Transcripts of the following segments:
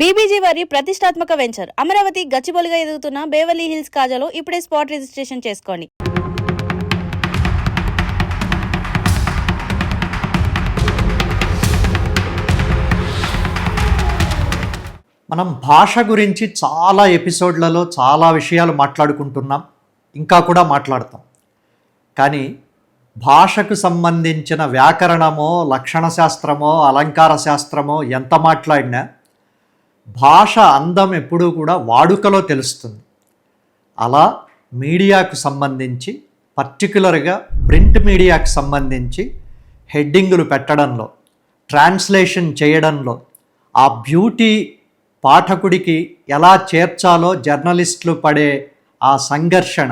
BBG వారి ప్రతిష్టాత్మక venture Amaravati గచ్చిబౌలిగా ఎదుగుతున్న బేవర్లీ హిల్స్ కాజాలో ఇప్పుడే స్పాట్ రిజిస్ట్రేషన్ చేసుకోండి. మనం భాష గురించి చాలా ఎపిసోడ్లలో చాలా విషయాలు మాట్లాడుకుంటున్నాం, ఇంకా కూడా మాట్లాడతాం. కానీ భాషకు సంబంధించిన వ్యాకరణమో లక్షణ శాస్త్రమో అలంకార శాస్త్రమో ఎంత మాట్లాడినా భాష అందం ఎప్పుడూ కూడా వాడుకలో తెలుస్తుంది. అలా మీడియాకు సంబంధించి, పర్టికులర్గా ప్రింట్ మీడియాకు సంబంధించి హెడ్డింగులు పెట్టడంలో, ట్రాన్స్లేషన్ చేయడంలో ఆ బ్యూటీ పాఠకుడికి ఎలా చేర్చాలో జర్నలిస్టులు పడే ఆ సంఘర్షణ,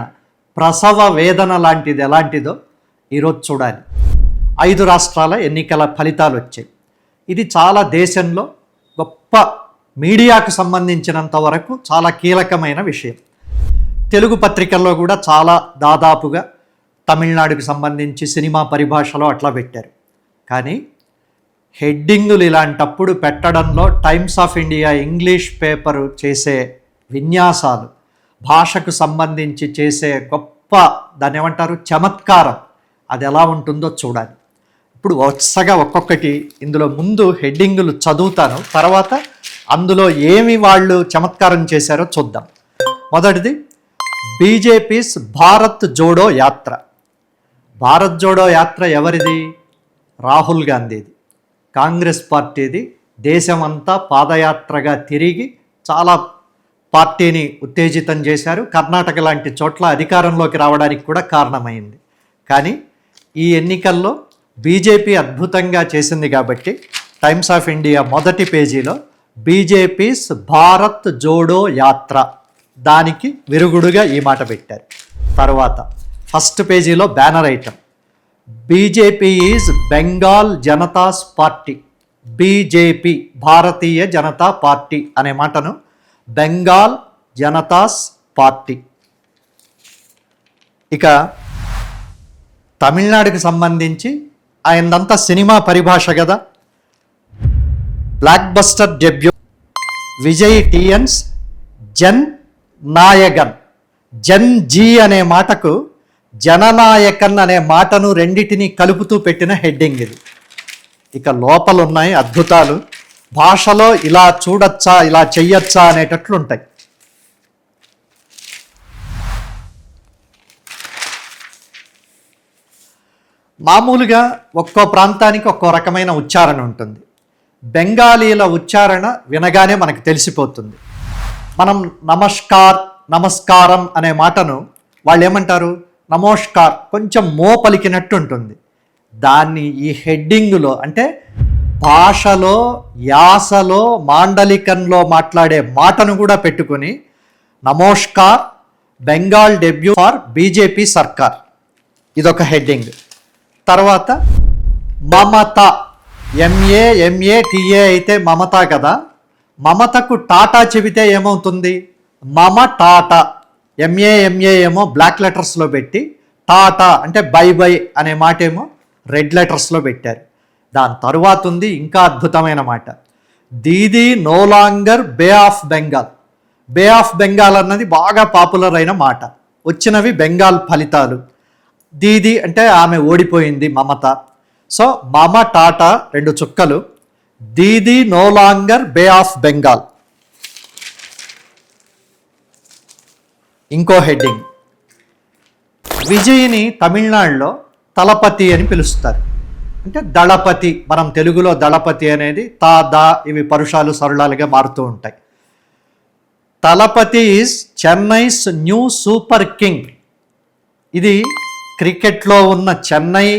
ప్రసవ వేదన లాంటిది ఎలాంటిదో ఈరోజు చూడాలి. 5 రాష్ట్రాల ఎన్నికల ఫలితాలు వచ్చాయి. ఇది చాలా దేశంలో గొప్ప మీడియాకు సంబంధించినంత వరకు చాలా కీలకమైన విషయం. తెలుగు పత్రికల్లో కూడా చాలా దాదాపుగా తమిళనాడుకు సంబంధించి సినిమా పరిభాషలో అట్లా పెట్టారు. కానీ హెడ్డింగులు ఇలాంటప్పుడు పెట్టడంలో times of India English paper చేసే విన్యాసాలు, భాషకు సంబంధించి చేసే గొప్ప దాన్ని ఏమంటారు చమత్కారం, అది ఎలా ఉంటుందో చూడాలి. ఇప్పుడు వరుసగా ఒక్కొక్కటి ఇందులో ముందు హెడ్డింగులు చదువుతాను, తర్వాత అందులో ఏమి వాళ్ళు చమత్కారం చేశారో చూద్దాం. మొదటిది బీజేపీస్ భారత్ జోడో యాత్ర. భారత్ జోడో యాత్ర ఎవరిది? రాహుల్ గాంధీది, కాంగ్రెస్ పార్టీది. దేశమంతా పాదయాత్రగా తిరిగి చాలా పార్టీని ఉత్తేజితం చేశారు. కర్ణాటక లాంటి చోట్ల అధికారంలోకి రావడానికి కూడా కారణమైంది. కానీ ఈ ఎన్నికల్లో బీజేపీ అద్భుతంగా చేసింది కాబట్టి టైమ్స్ ఆఫ్ ఇండియా మొదటి పేజీలో బీజేపీస్ భారత్ జోడో యాత్ర, దానికి విరుగుడుగా ఈ మాట పెట్టారు. తర్వాత ఫస్ట్ పేజీలో banner item BJP is Bengal Janata's party. BJP Bharatiya Janata party అనే మాటను బెంగాల్ జనతాస్ పార్టీ. ఇక తమిళనాడుకి సంబంధించి ఆయనంతా సినిమా పరిభాష కదా. బ్లాక్ బస్టర్ డెబ్యూ విజయ్ టీఎన్స్ జన్ నాయకన్. జన్ జీ అనే మాటకు జననాయకన్ అనే మాటను రెండిటిని కలుపుతూ పెట్టిన హెడ్డింగ్ ఇది. ఇక లోపల ఉన్నాయి అద్భుతాలు. భాషలో ఇలా చూడొచ్చా, ఇలా చెయ్యొచ్చా అనేటట్లు ఉంటాయి. మామూలుగా ఒక్కో ప్రాంతానికి ఒక్కో రకమైన ఉచ్చారణ ఉంటుంది. బెంగాలీల ఉచ్చారణ వినగానే మనకు తెలిసిపోతుంది. మనం నమస్కారం అనే మాటను వాళ్ళు ఏమంటారు? నమోష్కార్, కొంచెం మో పలికినట్టు ఉంటుంది. దాన్ని ఈ హెడ్డింగులో అంటే భాషలో, యాసలో, మాండలికంలో మాట్లాడే మాటను కూడా పెట్టుకొని నమోష్కార్ బెంగాల్ డెబ్యూ ఫర్ బీజేపీ సర్కార్, ఇదొక హెడ్డింగ్. తర్వాత మమత, MATA అయితే మమత కదా. మమతకు టాటా చెబితే ఏమవుతుంది? మమ టాటా. MA ఏమో బ్లాక్ లెటర్స్లో పెట్టి, టాటా అంటే బై బై అనే మాట ఏమో రెడ్ లెటర్స్లో పెట్టారు. దాని తరువాత ఉంది ఇంకా అద్భుతమైన మాట, Didi no longer bay of Bengal. Bay of Bengal అన్నది బాగా పాపులర్ అయిన మాట. వచ్చినవి బెంగాల్ ఫలితాలు. దీదీ అంటే ఆమె ఓడిపోయింది, మమత. సో మమ టాటా 2 చుక్కలు, Didi no longer bay of Bengal. ఇంకో హెడ్డింగ్ విజయ్ని తమిళనాడులో తలపతి అని పిలుస్తారు. అంటే దళపతి, మనం తెలుగులో దళపతి అనేది తా దా ఇవి పరుషాలు సరళాలుగా మారుతూ ఉంటాయి. Thalapathi is Chennai's new super king. ఇది క్రికెట్లో ఉన్న చెన్నై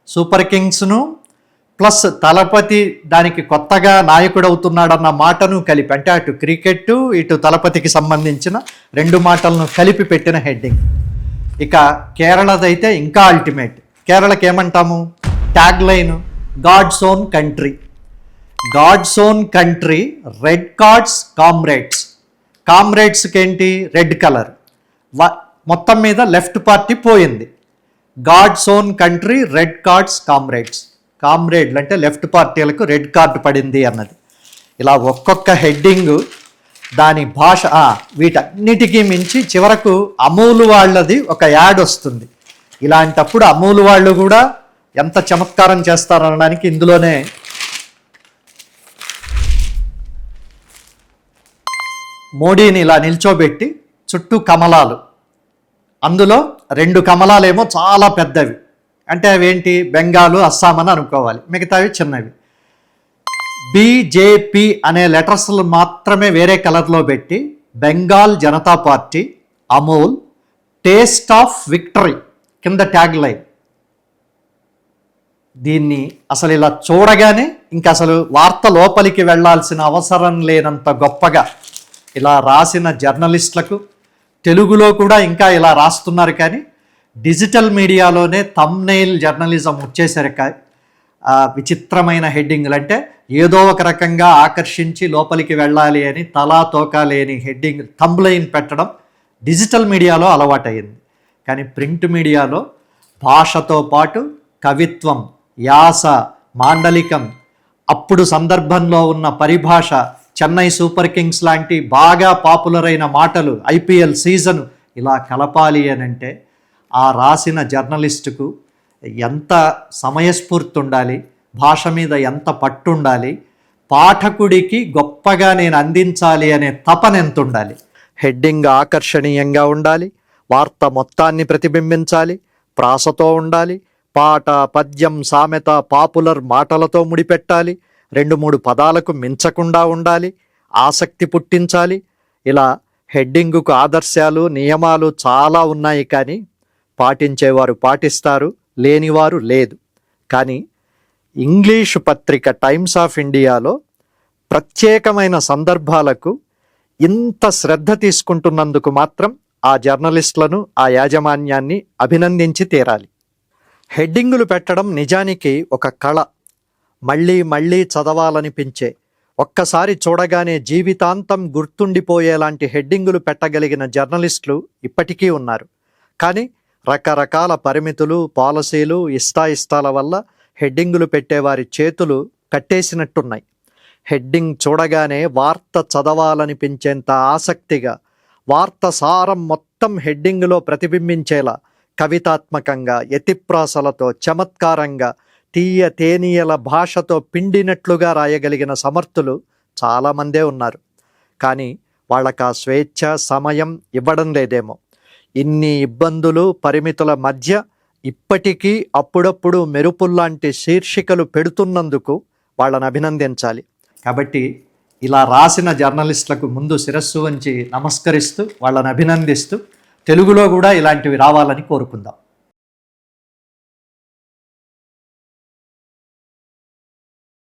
సూపర్ కింగ్స్ను ప్లస్ తలపతి దానికి కొత్తగా నాయకుడు అవుతున్నాడన్న మాటను కలిపి, అంటే అటు క్రికెట్ ఇటు తలపతికి సంబంధించిన 2 మాటలను కలిపి పెట్టిన హెడ్డింగ్. ఇక కేరళదైతే ఇంకా అల్టిమేట్. కేరళకి ఏమంటాము? Tag line god's own country. God's own country, red cards comrades. కామ్రేడ్స్కి ఏంటి? Red colour. మొత్తం మీద లెఫ్ట్ పార్టీ పోయింది. God's own country, red cards comrades. కామ్రేడ్లు అంటే లెఫ్ట్ పార్టీలకు రెడ్ కార్డు పడింది అన్నది. ఇలా ఒక్కొక్క హెడ్డింగు దాని భాష వీటన్నిటికీ మించి చివరకు అమూల్ వాళ్ళది ఒక యాడ్ వస్తుంది. ఇలాంటప్పుడు అమూల్ వాళ్ళు కూడా ఎంత చమత్కారం చేస్తారనడానికి ఇందులోనే మోడీని ఇలా నిల్చోబెట్టి చుట్టూ కమలాలు, అందులో 2 కమలాలేమో చాలా పెద్దవి, అంటే అవేంటి బెంగాలు అస్సాం అని అనుకోవాలి, మిగతావి చిన్నవి. బీజేపీ అనే లెటర్స్లు మాత్రమే వేరే కలర్లో పెట్టి Bengal Janata party Amul taste of victory కింద ట్యాగ్ లైన్. దీన్ని అసలు ఇలా చూడగానే ఇంకా అసలు వార్త లోపలికి వెళ్ళాల్సిన అవసరం లేనంత గొప్పగా ఇలా రాసిన జర్నలిస్టులకు, తెలుగులో కూడా ఇంకా ఇలా రాస్తున్నారు, కానీ డిజిటల్ మీడియాలోనే థంబ్నెయిల్ జర్నలిజం వచ్చేసరికి విచిత్రమైన హెడ్డింగ్లు, అంటే ఏదో ఒక రకంగా ఆకర్షించి లోపలికి వెళ్ళాలి అని తలా తోకా లేని హెడ్డింగ్ థంబ్నెయిల్ పెట్టడం డిజిటల్ మీడియాలో అలవాటైంది. కానీ ప్రింట్ మీడియాలో భాషతో పాటు కవిత్వం, యాస, మాండలికం, అప్పుడు సందర్భంలో ఉన్న పరిభాష, చెన్నై సూపర్ కింగ్స్ లాంటి బాగా పాపులర్ అయిన మాటలు, ఐపీఎల్ సీజన్ ఇలా కలపాలి అని అంటే ఆ రాసిన జర్నలిస్టుకు ఎంత సమయస్ఫూర్తి ఉండాలి, భాష మీద ఎంత పట్టు ఉండాలి, పాఠకుడికి గొప్పగా నేను అందించాలి అనే తపన ఎంత ఉండాలి. హెడ్డింగ్ ఆకర్షణీయంగా ఉండాలి, వార్త మొత్తాన్ని ప్రతిబింబించాలి, ప్రాసతో ఉండాలి, పాట, పద్యం, సామెత, పాపులర్ మాటలతో ముడిపెట్టాలి, 2-3 పదాలకు మించకుండా ఉండాలి, ఆసక్తి పుట్టించాలి. ఇలా హెడ్డింగుకు ఆదర్శాలు, నియమాలు చాలా ఉన్నాయి, కానీ పాటించేవారు పాటిస్తారు, లేనివారు లేదు. కానీ ఇంగ్లీషు పత్రిక టైమ్స్ ఆఫ్ ఇండియాలో ప్రత్యేకమైన సందర్భాలకు ఇంత శ్రద్ధ తీసుకుంటున్నందుకు మాత్రం ఆ జర్నలిస్టులను, ఆ యాజమాన్యాన్ని అభినందించి తీరాలి. హెడ్డింగులు పెట్టడం నిజానికి ఒక కళ. మళ్ళీ మళ్ళీ చదవాలనిపించే, ఒక్కసారి చూడగానే జీవితాంతం గుర్తుండిపోయేలాంటి హెడ్డింగులు పెట్టగలిగిన జర్నలిస్టులు ఇప్పటికీ ఉన్నారు. కానీ రకరకాల పరిమితులు, పాలసీలు, ఇష్టాయిష్టాల వల్ల హెడ్డింగులు పెట్టేవారి చేతులు కట్టేసినట్టున్నాయి. హెడ్డింగ్ చూడగానే వార్త చదవాలనిపించేంత ఆసక్తిగా, వార్త సారం మొత్తం హెడ్డింగులో ప్రతిబింబించేలా కవితాత్మకంగా, యతిప్రాసలతో, చమత్కారంగా, తీయ తేనీయల భాషతో పిండినట్లుగా రాయగలిగిన సమర్థులు చాలామందే ఉన్నారు. కానీ వాళ్ళకి ఆ స్వేచ్ఛ, సమయం ఇవ్వడం లేదేమో. ఇన్ని ఇబ్బందులు, పరిమితుల మధ్య ఇప్పటికీ అప్పుడప్పుడు మెరుపుల్లాంటి శీర్షికలు పెడుతున్నందుకు వాళ్ళని అభినందించాలి. కాబట్టి ఇలా రాసిన జర్నలిస్టులకు ముందు శిరస్సు వంచి నమస్కరిస్తూ వాళ్ళని అభినందిస్తూ తెలుగులో కూడా ఇలాంటివి రావాలని కోరుకుందాం.